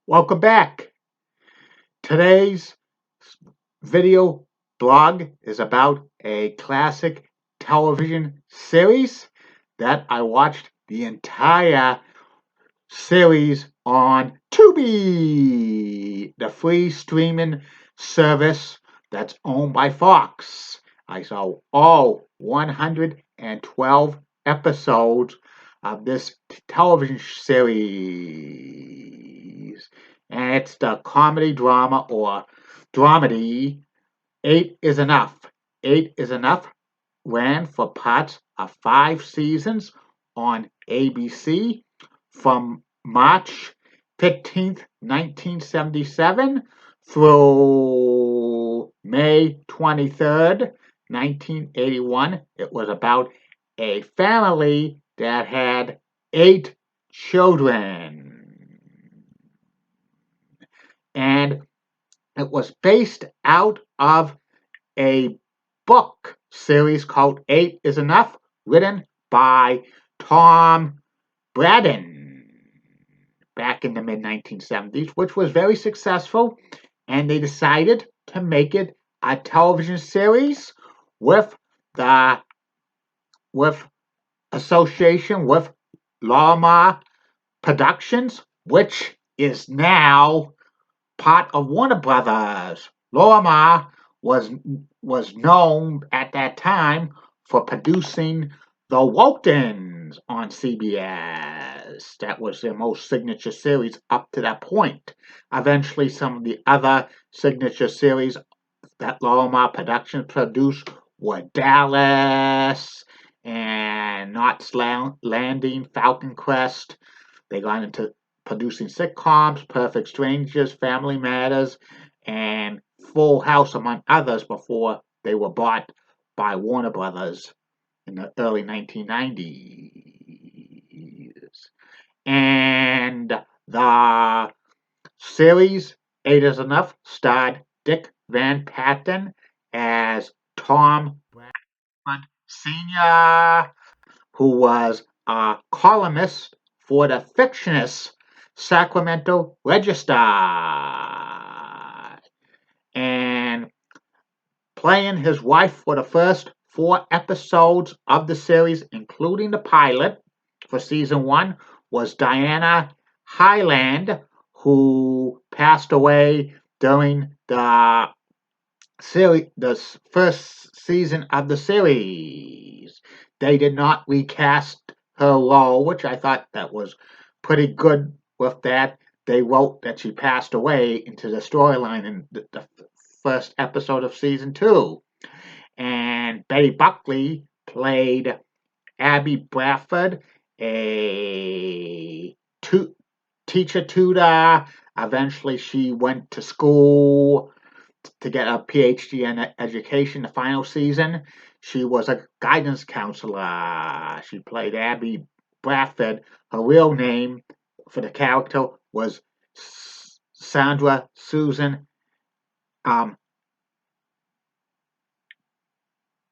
Welcome back. Today's video blog is about a classic television series that I watched the entire series on Tubi, the free streaming service that's owned by Fox. I saw all 112 episodes of this television series. And it's the comedy drama or dramedy. Eight is Enough. Eight is Enough ran for parts of 5 seasons on ABC from March 15th, 1977 through May 23rd, 1981. It was about a family that had 8 children. And it was based out of a book series called Eight is Enough, written by Tom Braddon back in the mid 1970s, which was very successful, and they decided to make it a television series with the with association with Lama Productions, which is now part of Warner Brothers. Lorimer was known at that time for producing The Waltons on CBS. That was their most signature series up to that point. Eventually, some of the other signature series that Lorimer Productions produced were Dallas and Knots Landing, Falcon Crest. They got into producing sitcoms, Perfect Strangers, Family Matters, and Full House, among others, before they were bought by Warner Brothers in the early 1990s. And the series, Eight is Enough, starred Dick Van Patten as Tom Bradford Sr., who was a columnist for the fictionist Sacramento Register. And playing his wife for the first 4 episodes of the series, including the pilot for season 1, was Diana Hyland, who passed away during the first season of the series. They did not recast her role, which I thought that was pretty good with that. They wrote that she passed away into the storyline in the first episode of season 2. And Betty Buckley played Abby Bradford, a teacher tutor. Eventually, she went to school to get a PhD in education the final season. She was a guidance counselor. She played Abby Bradford. Her real name for the character was Sandra Susan, um,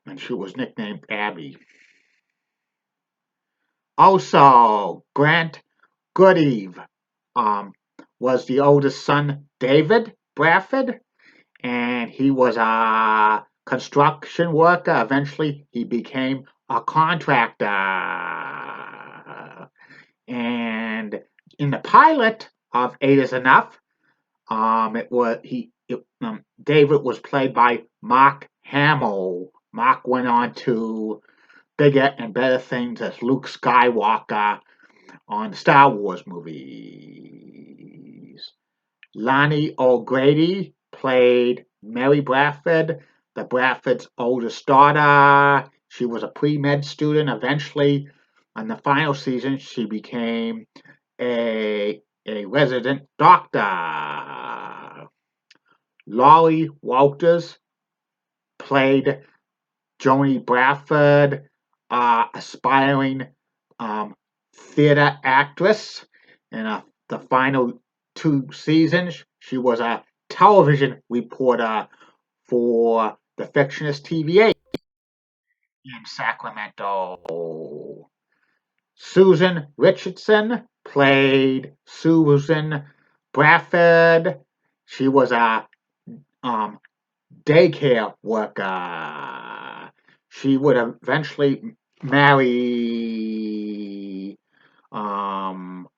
and she was nicknamed Abby. Also, Grant Goodeve was the oldest son, David Bradford, and he was a construction worker. Eventually, he became a contractor. And in the pilot of Eight is Enough, David was played by Mark Hamill. Mark went on to bigger and better things as Luke Skywalker on Star Wars movies. Lonnie O'Grady played Mary Bradford, the Bradford's oldest daughter. She was a pre-med student. Eventually, on the final season, she became a resident doctor. Laurie Walters played Joni Bradford, aspiring theater actress. In the final 2 seasons, she was a television reporter for the fictionist TVA in Sacramento. Susan Richardson played Susan Bradford, she was a um, daycare worker. She would eventually marry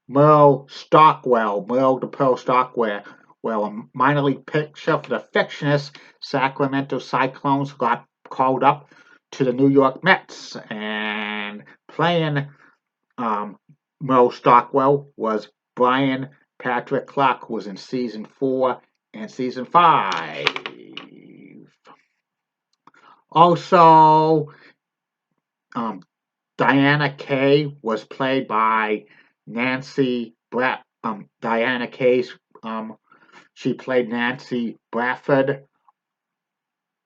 Merle Stockwell, Merle the Pearl Stockwell, a minor league pitcher for the fictitious Sacramento Cyclones, got called up to the New York Mets, and playing Merle Stockwell was Brian Patrick Clark, who was in season 4 and season 5. Also, um, Diana Kay was played by Nancy Diana Kay. She played Nancy Bradford,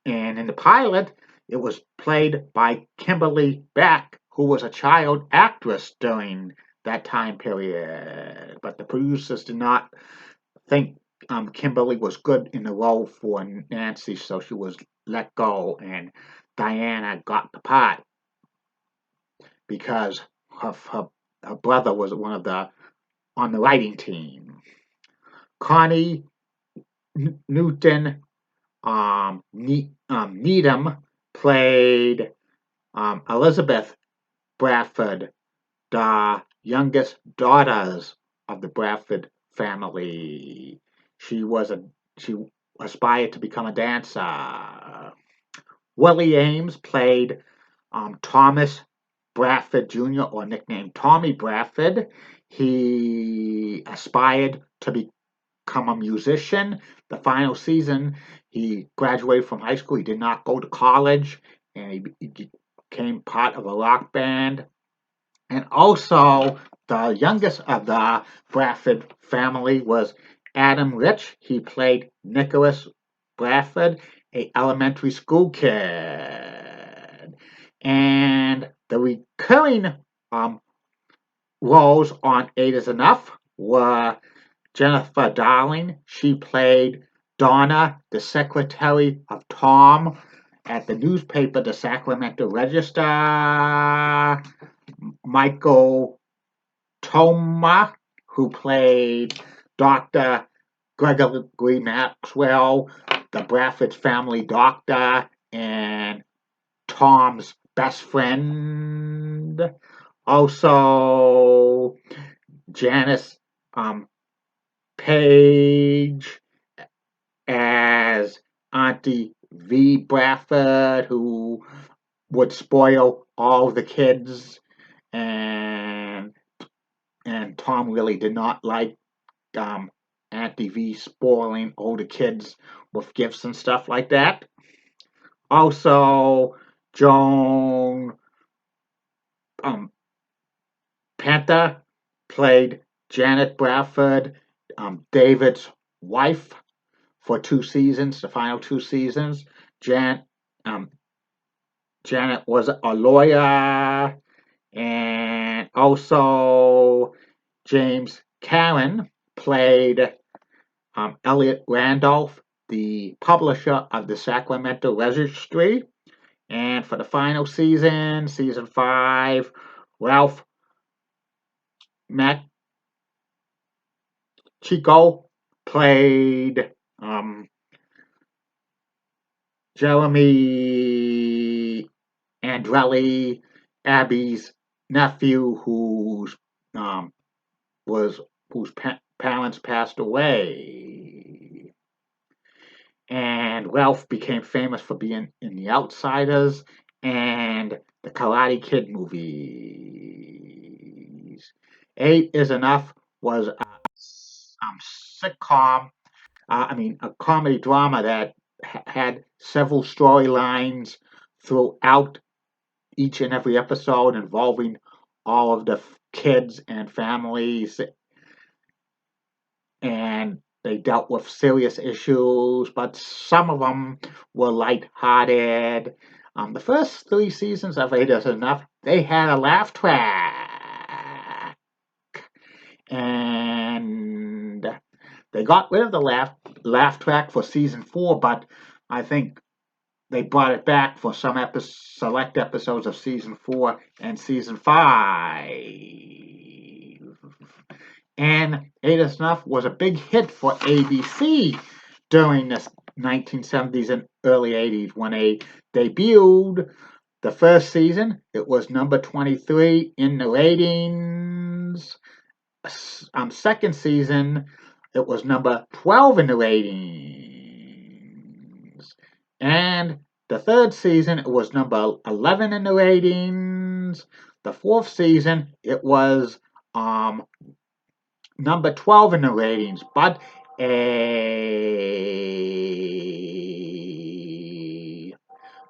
and in the pilot, it was played by Kimberly Beck, who was a child actress during that time period. But the producers did not think Kimberly was good in the role for Nancy, so she was let go, and Diana got the part because her brother was on the writing team. Connie Newton Needham played Elizabeth Bradford, the youngest daughters of the Bradford family. She aspired to become a dancer. Willie Ames played Thomas Bradford Jr., or nicknamed Tommy Bradford. He aspired to become a musician. The final season, he graduated from high school. He did not go to college, and he became part of a rock band. And also, the youngest of the Bradford family was Adam Rich. He played Nicholas Bradford, a elementary school kid. And the recurring roles on Eight is Enough were Jennifer Darling. She played Donna, the secretary of Tom at the newspaper, the Sacramento Register. Michael Toma, who played Dr. Gregory Maxwell, the Bradford family doctor, and Tom's best friend. Also, Janice Page as Auntie V. Bradford, who would spoil all the kids, and Tom really did not like Auntie V spoiling older kids with gifts and stuff like that. Also, Joan Panther played Janet Bradford, David's wife, for 2 seasons, the final 2 seasons. Um, Janet was a lawyer, and also James Karen played Elliot Randolph, the publisher of the Sacramento Registry. And for the final season, season 5, Ralph Macchico played Jeremy Andrelli, Abby's nephew, um, whose parents passed away. And Ralph became famous for being in The Outsiders and the Karate Kid movies. Eight is Enough was a sitcom, a comedy drama that had several storylines throughout each and every episode, involving all of the kids and families, and they dealt with serious issues, but some of them were lighthearted. The first 3 seasons of Eight is Enough, they had a laugh track, and they got rid of the laugh track for season 4, but I think they brought it back for some select episodes of season 4 and season 5. And Ada Snuff was a big hit for ABC during the 1970s and early 80s when they debuted. The first season, it was number 23 in the ratings. Second season, it was number 12 in the ratings. And the third season, it was number 11 in the ratings. The fourth season, it was number 12 in the ratings. But a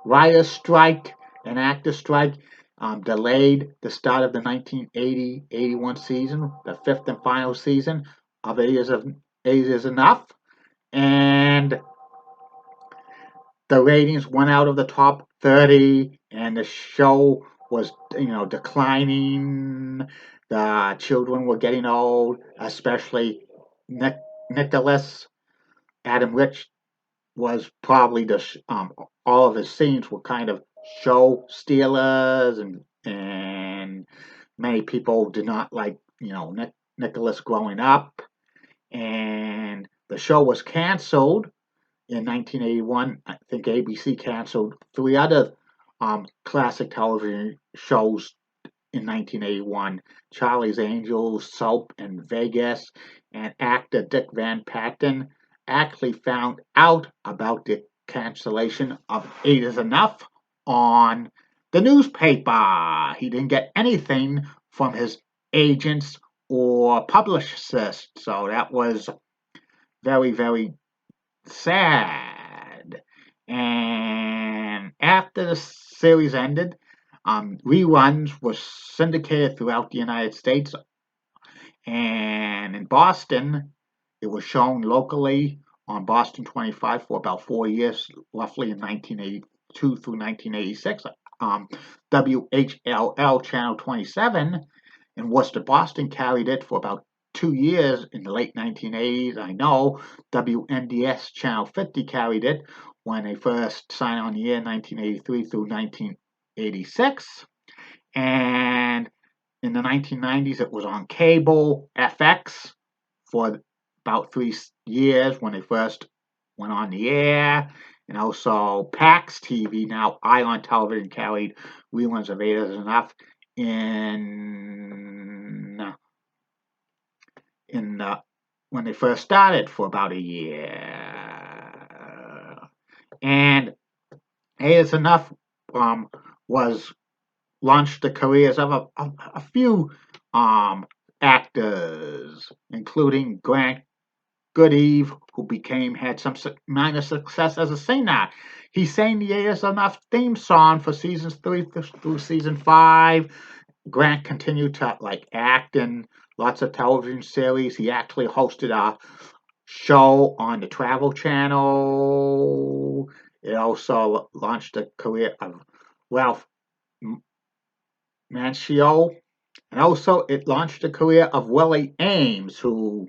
writer's strike, an actor strike, delayed the start of the 1980-81 season, the fifth and final season of Eight Is Enough, and the ratings went out of the top 30, and the show was, declining. The children were getting old, especially Nicholas. Adam Rich was probably all of his scenes were kind of show stealers, and many people did not like Nicholas growing up, and the show was canceled in 1981. I think ABC canceled three other classic television shows in 1981: Charlie's Angels, Soap, and Vegas. And actor Dick Van Patten actually found out about the cancellation of Eight Is Enough on the newspaper. He didn't get anything from his agents or publicists, so that was very, very sad. And after the series ended, reruns were syndicated throughout the United States, and in Boston, it was shown locally on Boston 25 for about 4 years, roughly in 1982 through 1986. WHLL Channel 27 in Worcester, Boston carried it for about 2 years in the late 1980s. I know WNDS Channel 50 carried it when they first signed on the air in 1983 through 1986. And in the 1990s, it was on cable FX for about 3 years when they first went on the air. And also PAX TV, now Ion Television, carried reruns of Eight Is Enough when they first started for about a year. And Eight Is Enough was launched the careers of a few actors, including Grant Goodeve, who had some minor success as a singer. He sang the Eight Is Enough theme song for seasons 3 through season 5. Grant continued to act in lots of television series. He actually hosted a show on the Travel Channel. It also launched the career of Ralph Macchio, and also it launched the career of Willie Ames, who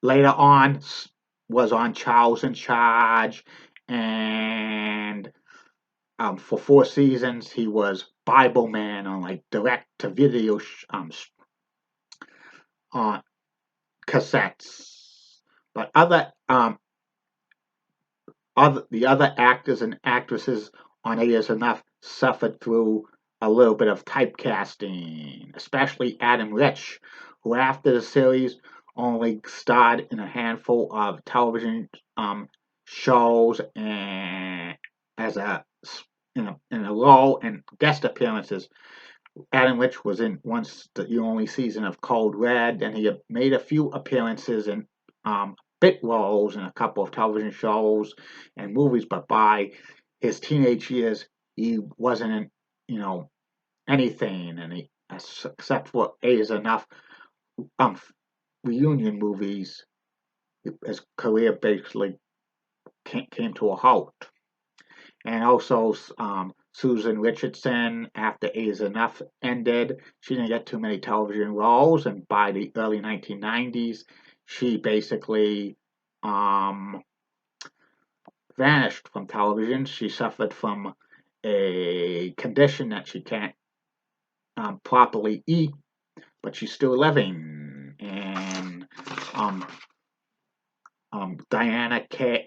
later on was on Charles in Charge, and for 4 seasons he was Bible Man on direct-to-video cassettes. But the other actors and actresses on Eight Is Enough suffered through a little bit of typecasting, especially Adam Rich, who after the series only starred in a handful of television shows and as in a role and guest appearances. Adam Rich was in once the only season of Cold Red, and he made a few appearances in bit roles in a couple of television shows and movies, but by his teenage years, he wasn't in, anything, and except for Eight Is Enough reunion movies, his career basically came to a halt. And also, Susan Richardson, after Eight Is Enough ended, she didn't get too many television roles, and by the early 1990s, she basically vanished from television. She suffered from a condition that she can't properly eat, but she's still living. And Diana Kay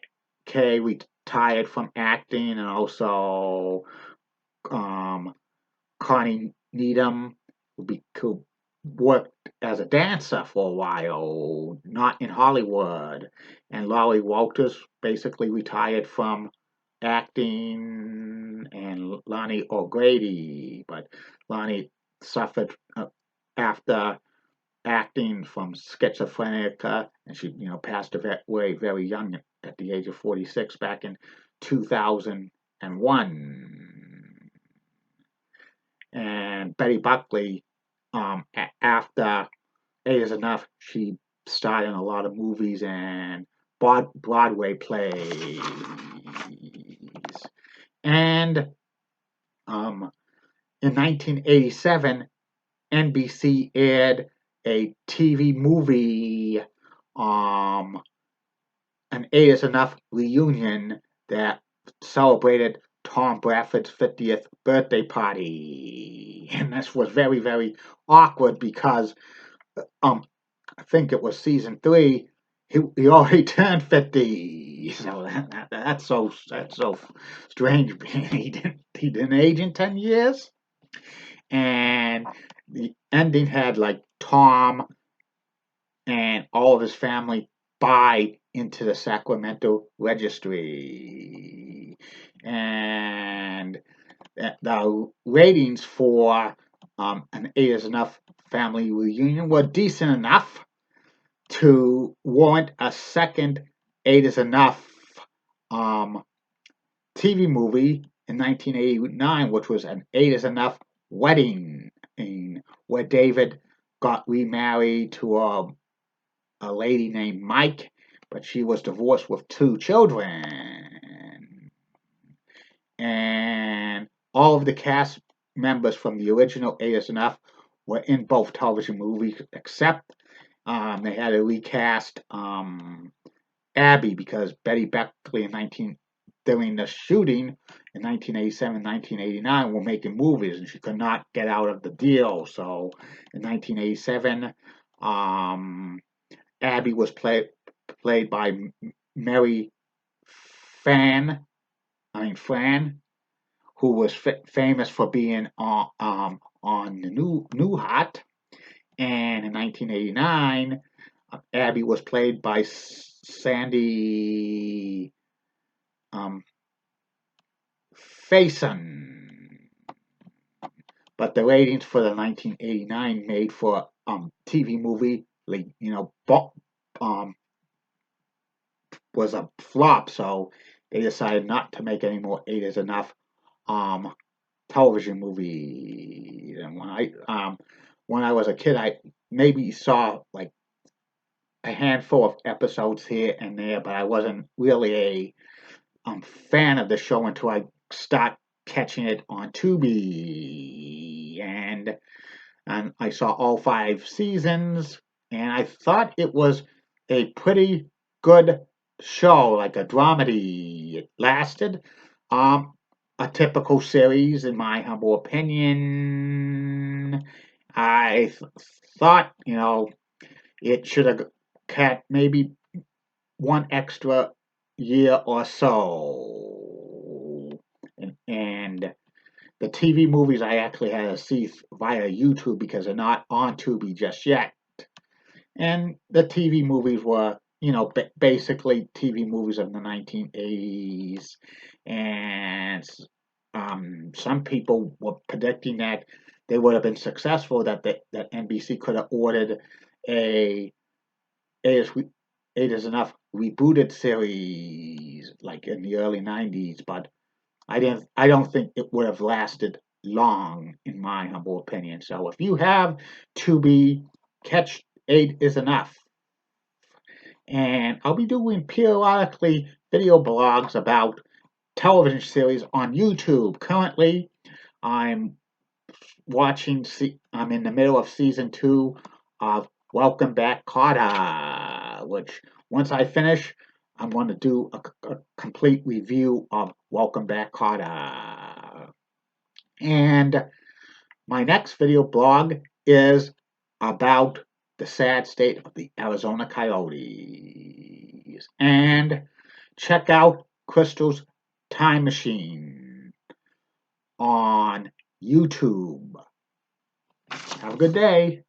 retired from acting, and also Connie Needham, who worked as a dancer for a while, not in Hollywood. And Laurie Walters basically retired from acting, and Lonnie O'Grady. But Lonnie suffered after acting from schizophrenia, and she, passed away very young at the age of 46 back in 2001. And Betty Buckley, after Eight Is Enough, she starred in a lot of movies and Broadway plays. And in 1987, NBC aired a TV movie, an Eight Is Enough reunion that celebrated Tom Bradford's 50th birthday party. And this was very, very awkward because I think it was season 3. He already turned 50, so that's so strange. He didn't age in 10 years, and the ending had like Tom and all of his family buy into the Sacramento registry, and the ratings for an Eight Is Enough family reunion were decent enough to warrant a second Eight Is Enough TV movie in 1989, which was an Eight Is Enough wedding, where David got remarried to a lady named Mike, but she was divorced with 2 children. And all of the cast members from the original Eight Is Enough were in both television movies, except they had to recast Abby, because Betty Buckley during the shooting in 1987, 1989 were making movies, and she could not get out of the deal. So in 1987, Abby was played by Mary Fran, who was famous for being on the New Hot. And in 1989, Abby was played by Sandy Faison. But the ratings for the 1989 made for TV movie, was a flop, so they decided not to make any more Eight Is Enough television movies. And when I was a kid, I maybe saw like a handful of episodes here and there, but I wasn't really a fan of the show until I start catching it on Tubi, and I saw all 5 seasons, and I thought it was a pretty good show, like a dramedy. It lasted a typical series, in my humble opinion. I thought, it should have had maybe one extra year or so. And the TV movies I actually had to see via YouTube because they're not on Tubi just yet. And the TV movies were, basically TV movies of the 1980s. And some people were predicting that they would have been successful, that NBC could have ordered a Eight Is Enough rebooted series like in the early 90s, but I don't think it would have lasted long, in my humble opinion. So if you have Tubi, catch Eight Is Enough. And I'll be doing periodically video blogs about television series on YouTube. Currently, I'm I'm in the middle of season 2 of Welcome Back, Kotter, which once I finish, I'm going to do a complete review of Welcome Back, Kotter. And my next video blog is about the sad state of the Arizona coyotes. And check out Crystal's Time Machine on YouTube. Have a good day.